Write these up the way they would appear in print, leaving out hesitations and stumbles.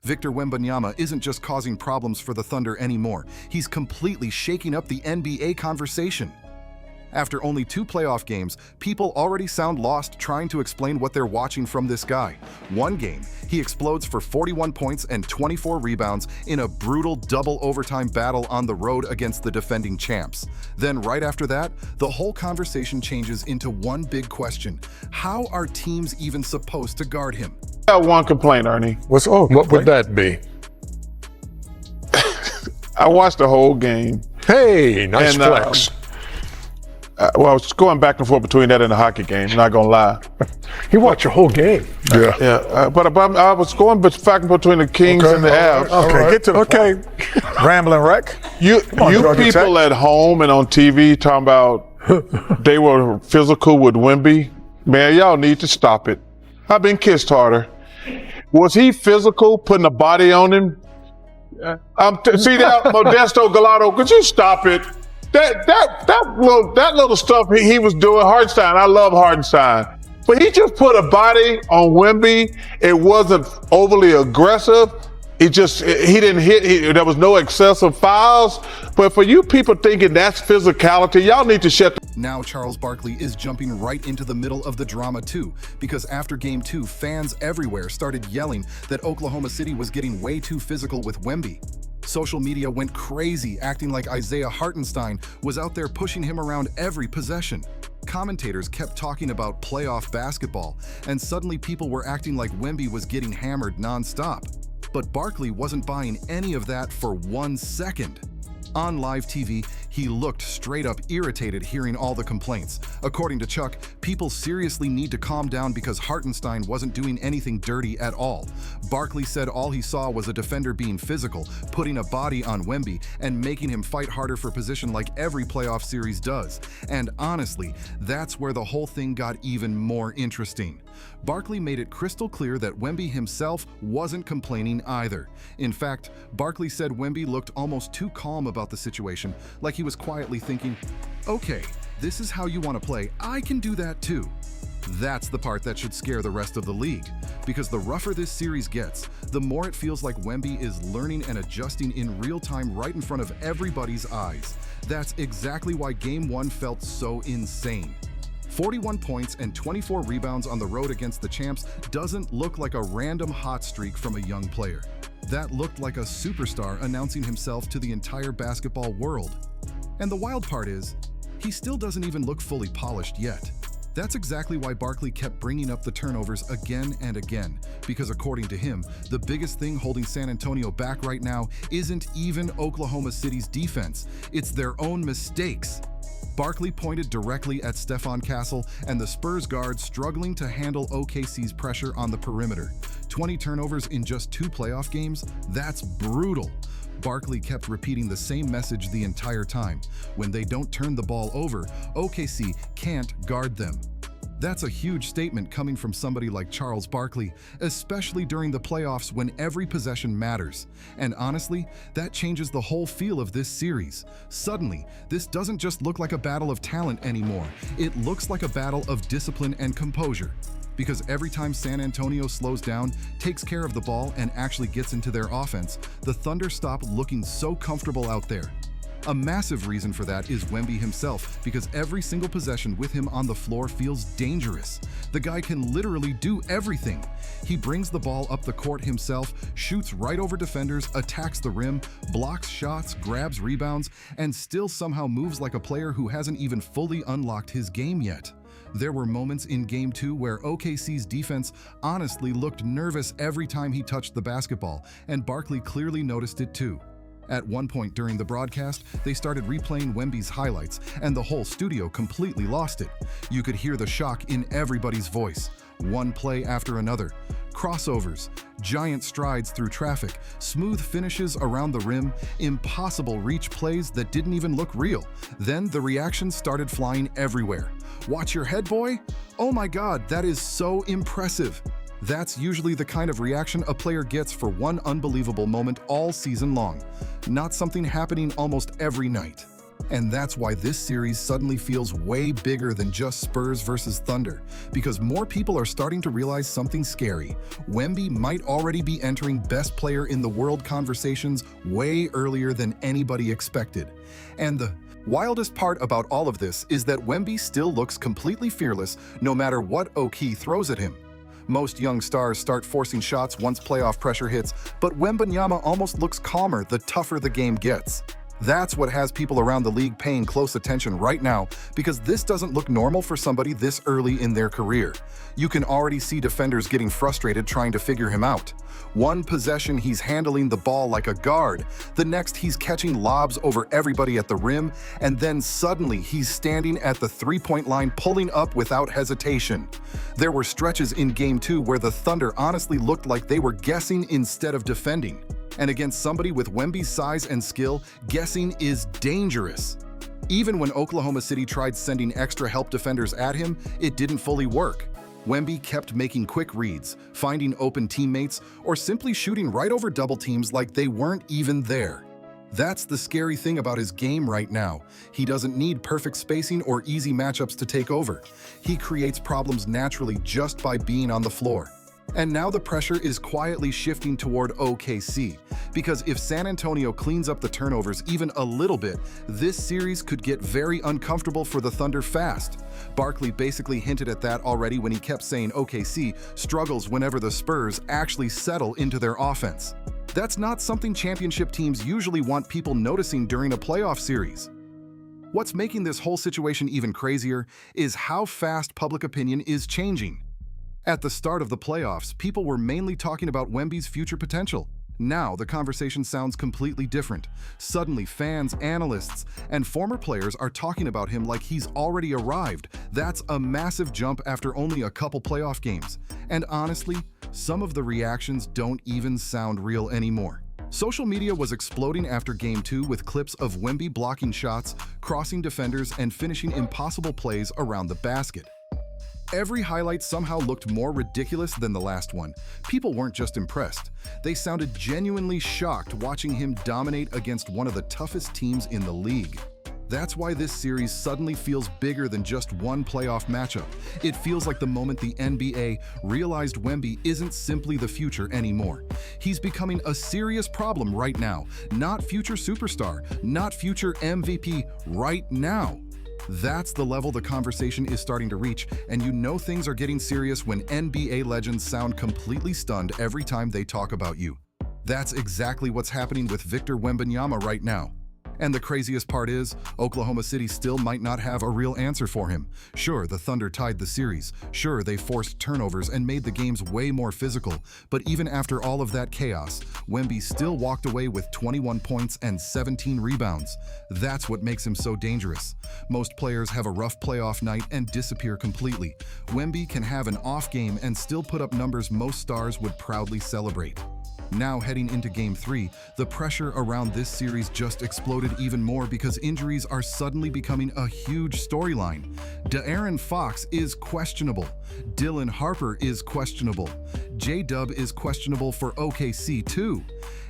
Victor Wembanyama isn't just causing problems for the Thunder anymore. He's completely shaking up the NBA conversation. After only 2 playoff games, people already sound lost trying to explain what they're watching from this guy. One game, he explodes for 41 points and 24 rebounds in a brutal double overtime battle on the road against the defending champs. Then right after that, the whole conversation changes into one big question. How are teams even supposed to guard him? I got one complaint, Ernie. What would that be? I watched the whole game. Hey, nice And, flex. Well, I was going back and forth between that and the hockey game, not gonna lie. He watched your whole game. Yeah. Yeah, but I was going back between the Kings and the Avs. Okay, get to the point. Rambling wreck. You Georgia people Tech. at home and on TV talking about they were physical with Wemby. Man, y'all need to stop it. I've been kissed harder. Was he physical, putting a body on him? See that, Modesto Galato, could you stop it? That little stuff he was doing, Hartenstein, I love Hartenstein. But he just put a body on Wemby. It wasn't overly aggressive. He didn't hit, there was no excessive fouls. But for you people thinking that's physicality, y'all need to shut the Now Charles Barkley is jumping right into the middle of the drama too, because after Game 2, fans everywhere started yelling that Oklahoma City was getting way too physical with Wemby. Social media went crazy, acting like Isaiah Hartenstein was out there pushing him around every possession. Commentators kept talking about playoff basketball, and suddenly people were acting like Wemby was getting hammered nonstop. But Barkley wasn't buying any of that for 1 second. On live TV, he looked straight up irritated hearing all the complaints. According to Chuck, people seriously need to calm down because Hartenstein wasn't doing anything dirty at all. Barkley said all he saw was a defender being physical, putting a body on Wemby, and making him fight harder for position like every playoff series does. And honestly, that's where the whole thing got even more interesting. Barkley made it crystal clear that Wemby himself wasn't complaining either. In fact, Barkley said Wemby looked almost too calm about the situation, like he was quietly thinking, okay, this is how you want to play, I can do that too. That's the part that should scare the rest of the league, because the rougher this series gets, the more it feels like Wemby is learning and adjusting in real time right in front of everybody's eyes. That's exactly why Game 1 felt so insane. 41 points and 24 rebounds on the road against the champs doesn't look like a random hot streak from a young player. That looked like a superstar announcing himself to the entire basketball world. And the wild part is, he still doesn't even look fully polished yet. That's exactly why Barkley kept bringing up the turnovers again and again, because according to him, the biggest thing holding San Antonio back right now isn't even Oklahoma City's defense, it's their own mistakes. Barkley pointed directly at Stephon Castle and the Spurs guard struggling to handle OKC's pressure on the perimeter. 20 turnovers in just 2 playoff games? That's brutal. Barkley kept repeating the same message the entire time. When they don't turn the ball over, OKC can't guard them. That's a huge statement coming from somebody like Charles Barkley, especially during the playoffs when every possession matters. And honestly, that changes the whole feel of this series. Suddenly, this doesn't just look like a battle of talent anymore. It looks like a battle of discipline and composure. Because every time San Antonio slows down, takes care of the ball, and actually gets into their offense, the Thunder stop looking so comfortable out there. A massive reason for that is Wemby himself, because every single possession with him on the floor feels dangerous. The guy can literally do everything. He brings the ball up the court himself, shoots right over defenders, attacks the rim, blocks shots, grabs rebounds, and still somehow moves like a player who hasn't even fully unlocked his game yet. There were moments in Game 2 where OKC's defense honestly looked nervous every time he touched the basketball, and Barkley clearly noticed it too. At one point during the broadcast, they started replaying Wemby's highlights, and the whole studio completely lost it. You could hear the shock in everybody's voice. One play after another. Crossovers, giant strides through traffic, smooth finishes around the rim, impossible reach plays that didn't even look real. Then the reactions started flying everywhere. Watch your head, boy? Oh my God, that is so impressive. That's usually the kind of reaction a player gets for one unbelievable moment all season long, not something happening almost every night. And that's why this series suddenly feels way bigger than just Spurs versus Thunder, because more people are starting to realize something scary. Wemby might already be entering best player in the world conversations way earlier than anybody expected. And the wildest part about all of this is that Wemby still looks completely fearless no matter what OK throws at him. Most young stars start forcing shots once playoff pressure hits, but Wembanyama almost looks calmer the tougher the game gets. That's what has people around the league paying close attention right now, because this doesn't look normal for somebody this early in their career. You can already see defenders getting frustrated trying to figure him out. One possession he's handling the ball like a guard, the next he's catching lobs over everybody at the rim, and then suddenly he's standing at the three-point line pulling up without hesitation. There were stretches in Game 2 where the Thunder honestly looked like they were guessing instead of defending. And against somebody with Wemby's size and skill, guessing is dangerous. Even when Oklahoma City tried sending extra help defenders at him, it didn't fully work. Wemby kept making quick reads, finding open teammates, or simply shooting right over double teams like they weren't even there. That's the scary thing about his game right now. He doesn't need perfect spacing or easy matchups to take over. He creates problems naturally just by being on the floor. And now the pressure is quietly shifting toward OKC, because if San Antonio cleans up the turnovers even a little bit, this series could get very uncomfortable for the Thunder fast. Barkley basically hinted at that already when he kept saying OKC struggles whenever the Spurs actually settle into their offense. That's not something championship teams usually want people noticing during a playoff series. What's making this whole situation even crazier is how fast public opinion is changing. At the start of the playoffs, people were mainly talking about Wemby's future potential. Now, the conversation sounds completely different. Suddenly, fans, analysts, and former players are talking about him like he's already arrived. That's a massive jump after only a couple playoff games. And honestly, some of the reactions don't even sound real anymore. Social media was exploding after Game 2 with clips of Wemby blocking shots, crossing defenders, and finishing impossible plays around the basket. Every highlight somehow looked more ridiculous than the last one. People weren't just impressed. They sounded genuinely shocked watching him dominate against one of the toughest teams in the league. That's why this series suddenly feels bigger than just one playoff matchup. It feels like the moment the NBA realized Wemby isn't simply the future anymore. He's becoming a serious problem right now. Not future superstar, not future MVP, right now. That's the level the conversation is starting to reach, and you know things are getting serious when NBA legends sound completely stunned every time they talk about you. That's exactly what's happening with Victor Wembanyama right now. And the craziest part is, Oklahoma City still might not have a real answer for him. Sure, the Thunder tied the series. Sure, they forced turnovers and made the games way more physical. But even after all of that chaos, Wemby still walked away with 21 points and 17 rebounds. That's what makes him so dangerous. Most players have a rough playoff night and disappear completely. Wemby can have an off game and still put up numbers most stars would proudly celebrate. Now heading into Game 3, the pressure around this series just exploded even more because injuries are suddenly becoming a huge storyline. De'Aaron Fox is questionable. Dylan Harper is questionable. J-Dub is questionable for OKC too.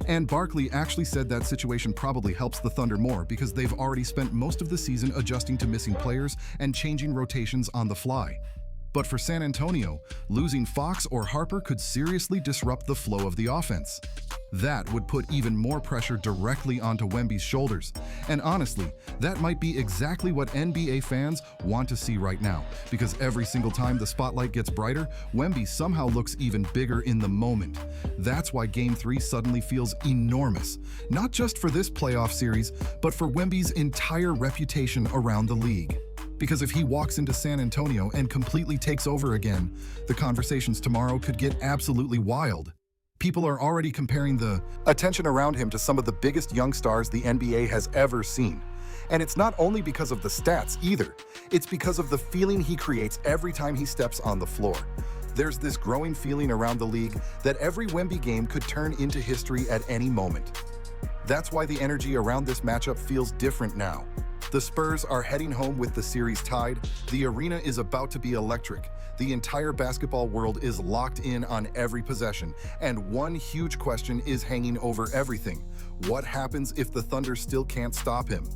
And Barkley actually said that situation probably helps the Thunder more because they've already spent most of the season adjusting to missing players and changing rotations on the fly. But for San Antonio, losing Fox or Harper could seriously disrupt the flow of the offense. That would put even more pressure directly onto Wemby's shoulders. And honestly, that might be exactly what NBA fans want to see right now, because every single time the spotlight gets brighter, Wemby somehow looks even bigger in the moment. That's why Game 3 suddenly feels enormous, not just for this playoff series, but for Wemby's entire reputation around the league. Because if he walks into San Antonio and completely takes over again, the conversations tomorrow could get absolutely wild. People are already comparing the attention around him to some of the biggest young stars the NBA has ever seen. And it's not only because of the stats either, it's because of the feeling he creates every time he steps on the floor. There's this growing feeling around the league that every Wemby game could turn into history at any moment. That's why the energy around this matchup feels different now. The Spurs are heading home with the series tied. The arena is about to be electric. The entire basketball world is locked in on every possession. And one huge question is hanging over everything. What happens if the Thunder still can't stop him?